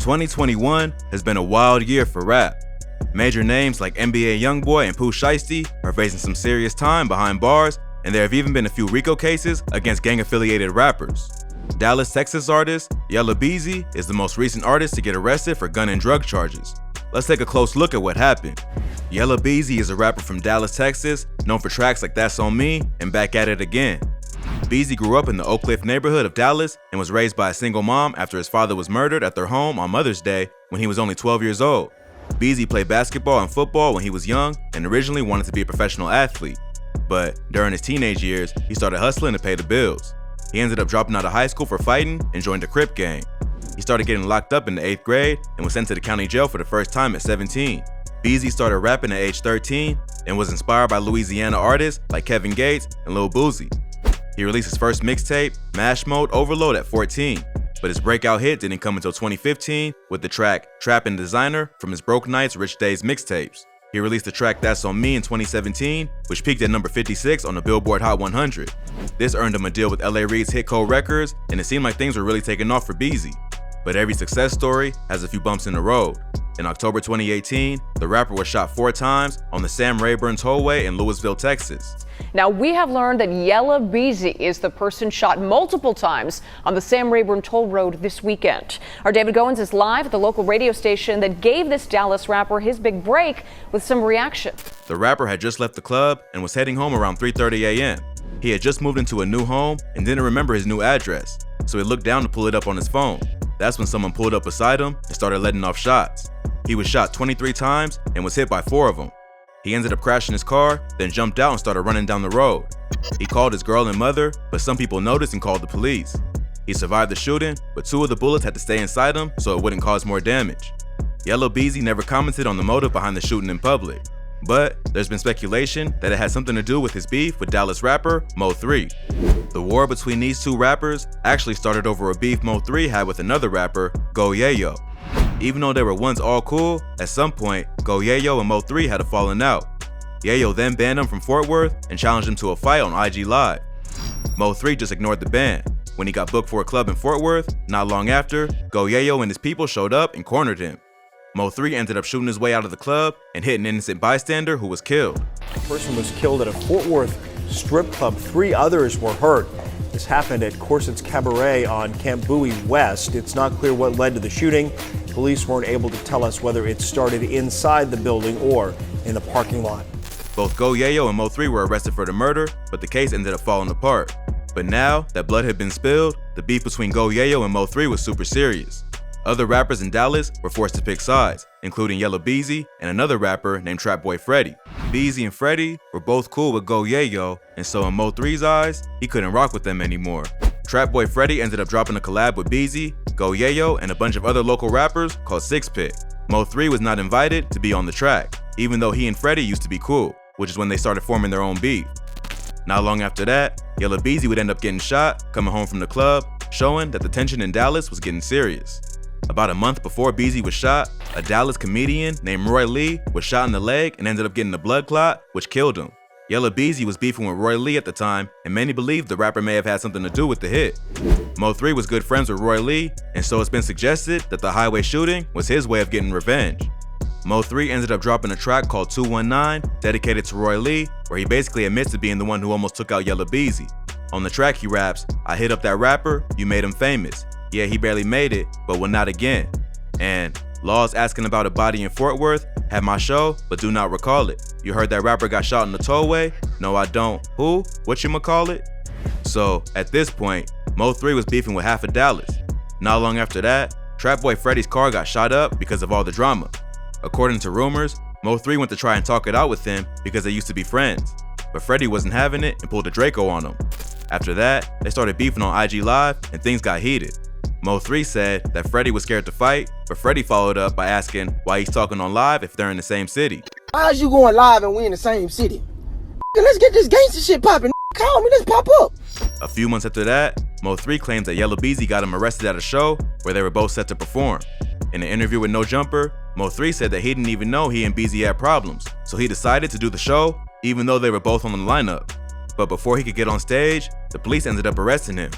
2021 has been a wild year for rap. Major names like NBA Youngboy and Pooh Shiesty are facing some serious time behind bars, and there have even been a few RICO cases against gang-affiliated rappers. Dallas, Texas artist Yella Beezy is the most recent artist to get arrested for gun and drug charges. Let's take a close look at what happened. Yella Beezy is a rapper from Dallas, Texas, known for tracks like That's On Me and Back At It Again. Beezy grew up in the Oak Cliff neighborhood of Dallas and was raised by a single mom after his father was murdered at their home on Mother's Day when he was only 12 years old. Beezy played basketball and football when he was young and originally wanted to be a professional athlete. But during his teenage years, he started hustling to pay the bills. He ended up dropping out of high school for fighting and joined a Crip gang. He started getting locked up in the 8th grade and was sent to the county jail for the first time at 17. Beezy started rapping at age 13 and was inspired by Louisiana artists like Kevin Gates and Lil Boosie. He released his first mixtape, Mash Mode Overload, at 14, but his breakout hit didn't come until 2015 with the track Trappin' Designer from his Broke Nights, Rich Days mixtapes. He released the track That's On Me in 2017, which peaked at number 56 on the Billboard Hot 100. This earned him a deal with LA Reid's Hit Code Records, and it seemed like things were really taking off for Beezy. But every success story has a few bumps in the road. In October 2018, the rapper was shot 4 times on the Sam Rayburn Tollway in Lewisville, Texas. Now, we have learned that Yella Beezy is the person shot multiple times on the Sam Rayburn Toll Road this weekend. Our David GOONS is live at the local radio station that gave this Dallas rapper his big break with some reaction. The rapper had just left the club and was heading home around 3:30 a.m. He had just moved into a new home and didn't remember his new address, so he looked down to pull it up on his phone. That's when someone pulled up beside him and started letting off shots. He was shot 23 times and was hit by 4 of them. He ended up crashing his car, then jumped out and started running down the road. He called his girl and mother, but some people noticed and called the police. He survived the shooting, but 2 of the bullets had to stay inside him so it wouldn't cause more damage. Yella Beezy never commented on the motive behind the shooting in public, but there's been speculation that it had something to do with his beef with Dallas rapper Mo3. The war between these 2 rappers actually started over a beef Mo3 had with another rapper, Go Yayo. Even though they were once all cool, at some point, Go Yayo and Mo3 had a falling out. Yayo then banned him from Fort Worth and challenged him to a fight on IG Live. Mo3 just ignored the ban. When he got booked for a club in Fort Worth, not long after, Go Yayo and his people showed up and cornered him. Mo3 ended up shooting his way out of the club and hit an innocent bystander who was killed. A person was killed at a Fort Worth strip club. 3 others were hurt. This happened at Corset's Cabaret on Camp Bowie West. It's not clear what led to the shooting. Police weren't able to tell us whether it started inside the building or in the parking lot. Both Go Yayo and Mo3 were arrested for the murder, but the case ended up falling apart. But now that blood had been spilled, the beef between Go Yayo and Mo3 was super serious. Other rappers in Dallas were forced to pick sides, including Yella Beezy and another rapper named Trap Boy Freddy. Beezy and Freddy were both cool with Go Yayo, and so in Mo3's eyes, he couldn't rock with them anymore. Trap Boy Freddy ended up dropping a collab with Beezy, Go Yayo, and a bunch of other local rappers called Six Pit. Mo3 was not invited to be on the track, even though he and Freddy used to be cool, which is when they started forming their own beef. Not long after that, Yella Beezy would end up getting shot coming home from the club, showing that the tension in Dallas was getting serious. About a month before Beezy was shot, a Dallas comedian named Roy Lee was shot in the leg and ended up getting a blood clot, which killed him. Yella Beezy was beefing with Roy Lee at the time, and many believed the rapper may have had something to do with the hit. Mo3 was good friends with Roy Lee, and so it's been suggested that the highway shooting was his way of getting revenge. Mo3 ended up dropping a track called 219, dedicated to Roy Lee, where he basically admits to being the one who almost took out Yella Beezy. On the track he raps, "I hit up that rapper, you made him famous. Yeah, he barely made it, but will not again." And Law's asking about a body in Fort Worth, "Had my show, but do not recall it. You heard that rapper got shot in the tollway? No, I don't. Who? Whatchamacallit?" So, at this point, Mo3 was beefing with half of Dallas. Not long after that, Trap Boy Freddy's car got shot up because of all the drama. According to rumors, Mo3 went to try and talk it out with him because they used to be friends. But Freddy wasn't having it and pulled a Draco on him. After that, they started beefing on IG Live and things got heated. Mo3 said that Freddy was scared to fight, but Freddy followed up by asking why he's talking on live if they're in the same city. How's you going live and we in the same city? Let's get this gangster shit popping. Call me, let's pop up. A few months after that, Mo3 claims that Yella Beezy got him arrested at a show where they were both set to perform. In an interview with No Jumper, Mo3 said that he didn't even know he and Beezy had problems, so he decided to do the show even though they were both on the lineup. But before he could get on stage, the police ended up arresting him.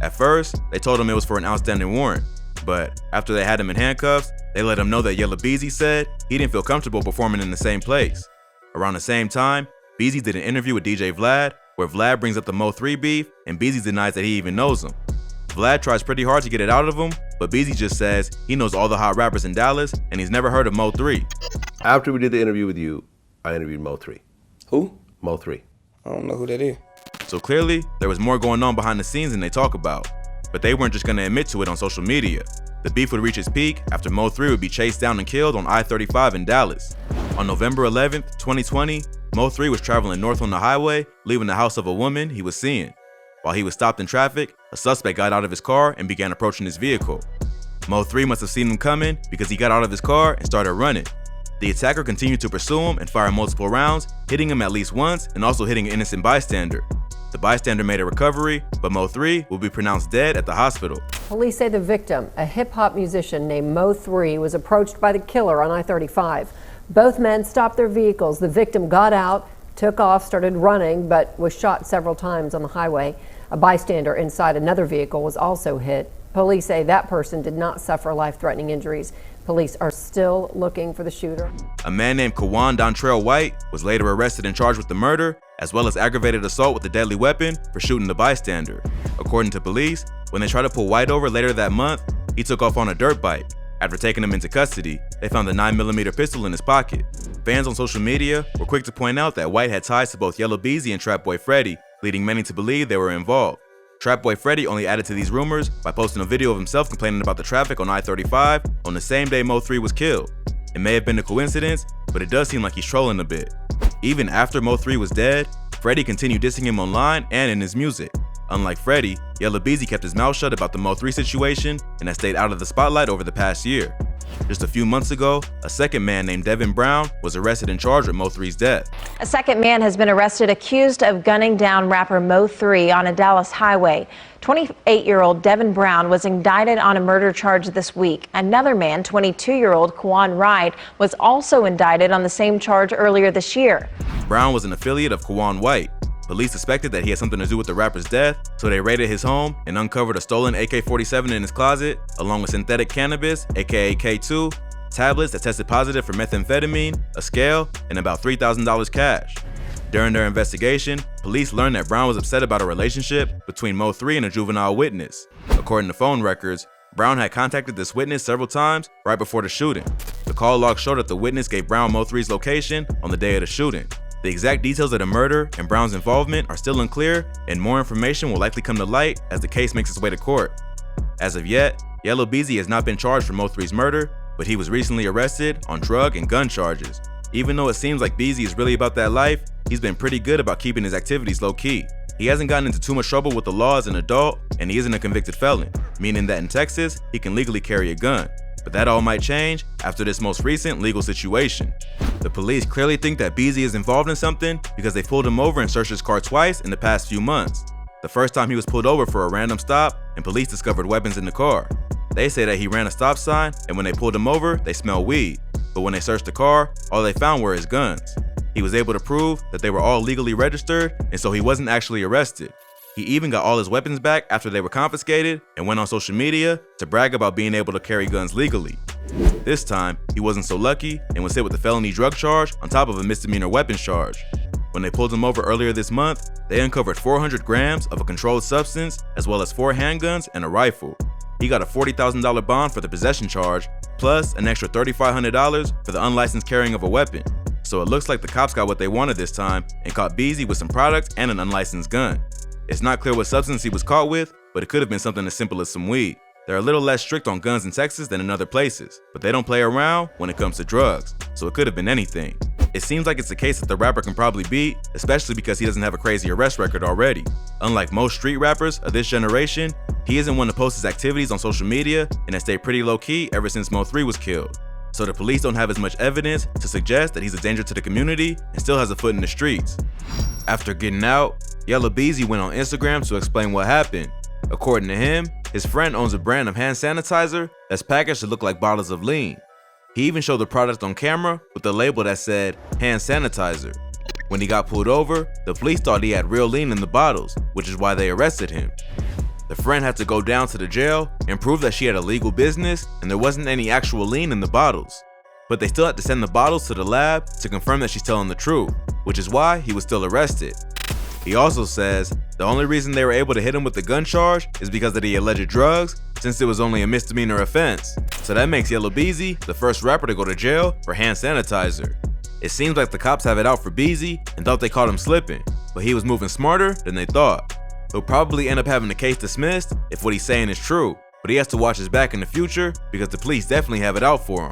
At first, they told him it was for an outstanding warrant, But after they had him in handcuffs, they let him know that Yella Beezy said he didn't feel comfortable performing in the same place. Around the same time, Beezy did an interview with DJ Vlad, where Vlad brings up the Mo3 beef and Beezy denies that he even knows him. Vlad tries pretty hard to get it out of him, but Beezy just says he knows all the hot rappers in Dallas and he's never heard of Mo3. After we did the interview with you, I interviewed Mo3. Who? Mo3. I don't know who that is. So clearly, there was more going on behind the scenes than they talk about. But they weren't just gonna admit to it on social media. The beef would reach its peak after Mo3 would be chased down and killed on I-35 in Dallas. On November 11th, 2020, Mo3 was traveling north on the highway, leaving the house of a woman he was seeing. While he was stopped in traffic, a suspect got out of his car and began approaching his vehicle. Mo3 must have seen him coming because he got out of his car and started running. The attacker continued to pursue him and fire multiple rounds, hitting him at least once and also hitting an innocent bystander. The bystander made a recovery, but Mo3 will be pronounced dead at the hospital. Police say the victim, a hip-hop musician named Mo3, was approached by the killer on I-35. Both men stopped their vehicles. The victim got out, took off, started running, but was shot several times on the highway. A bystander inside another vehicle was also hit. Police say that person did not suffer life-threatening injuries. Police are still looking for the shooter. A man named Kawan Dontrell White was later arrested and charged with the murder, as well as aggravated assault with a deadly weapon for shooting the bystander. According to police, when they tried to pull White over later that month, he took off on a dirt bike. After taking him into custody, they found a 9mm pistol in his pocket. Fans on social media were quick to point out that White had ties to both Yella Beezy and Trap Boy Freddy, leading many to believe they were involved. Trap Boy Freddy only added to these rumors by posting a video of himself complaining about the traffic on I-35 on the same day Mo3 was killed. It may have been a coincidence, but it does seem like he's trolling a bit. Even after Mo3 was dead, Freddy continued dissing him online and in his music. Unlike Freddy, Yella Beezy kept his mouth shut about the Mo3 situation and has stayed out of the spotlight over the past year. Just a few months ago, a second man named Devin Brown was arrested and charged with Mo3's death. A second man has been arrested accused of gunning down rapper Mo3 on a Dallas highway. 28-year-old Devin Brown was indicted on a murder charge this week. Another man, 22-year-old Kawan Wright, was also indicted on the same charge earlier this year. Brown was an affiliate of Kawan White. Police suspected that he had something to do with the rapper's death, so they raided his home and uncovered a stolen AK-47 in his closet, along with synthetic cannabis, aka K2, tablets that tested positive for methamphetamine, a scale, and about $3,000 cash. During their investigation, police learned that Brown was upset about a relationship between Mo3 and a juvenile witness. According to phone records, Brown had contacted this witness several times right before the shooting. The call log showed that the witness gave Brown Mo3's location on the day of the shooting. The exact details of the murder and Brown's involvement are still unclear, and more information will likely come to light as the case makes its way to court. As of yet, Yella Beezy has not been charged for Mo3's murder, but he was recently arrested on drug and gun charges. Even though it seems like Beezy is really about that life, he's been pretty good about keeping his activities low-key. He hasn't gotten into too much trouble with the law as an adult, and he isn't a convicted felon, meaning that in Texas, he can legally carry a gun. But that all might change after this most recent legal situation. The police clearly think that Beezy is involved in something because they pulled him over and searched his car twice in the past few months. The first time he was pulled over for a random stop and police discovered weapons in the car. They say that he ran a stop sign and when they pulled him over, they smelled weed. But when they searched the car, all they found were his guns. He was able to prove that they were all legally registered and so he wasn't actually arrested. He even got all his weapons back after they were confiscated and went on social media to brag about being able to carry guns legally. This time, he wasn't so lucky and was hit with a felony drug charge on top of a misdemeanor weapons charge. When they pulled him over earlier this month, they uncovered 400 grams of a controlled substance as well as 4 handguns and a rifle. He got a $40,000 bond for the possession charge, plus an extra $3,500 for the unlicensed carrying of a weapon. So it looks like the cops got what they wanted this time and caught Beezy with some products and an unlicensed gun. It's not clear what substance he was caught with, but it could have been something as simple as some weed. They're a little less strict on guns in Texas than in other places, but they don't play around when it comes to drugs, so it could have been anything. It seems like it's a case that the rapper can probably beat, especially because he doesn't have a crazy arrest record already. Unlike most street rappers of this generation, he isn't one to post his activities on social media and has stayed pretty low-key ever since Mo3 was killed. So the police don't have as much evidence to suggest that he's a danger to the community and still has a foot in the streets. After getting out, Yella Beezy went on Instagram to explain what happened. According to him, his friend owns a brand of hand sanitizer that's packaged to look like bottles of lean. He even showed the product on camera with a label that said hand sanitizer. When he got pulled over, the police thought he had real lean in the bottles, which is why they arrested him. The friend had to go down to the jail and prove that she had a legal business and there wasn't any actual lien in the bottles. But they still had to send the bottles to the lab to confirm that she's telling the truth, which is why he was still arrested. He also says the only reason they were able to hit him with the gun charge is because of the alleged drugs, since it was only a misdemeanor offense. So that makes Yella Beezy the first rapper to go to jail for hand sanitizer. It seems like the cops have it out for Beezy and thought they caught him slipping, but he was moving smarter than they thought. He'll probably end up having the case dismissed if what he's saying is true, but he has to watch his back in the future because the police definitely have it out for him.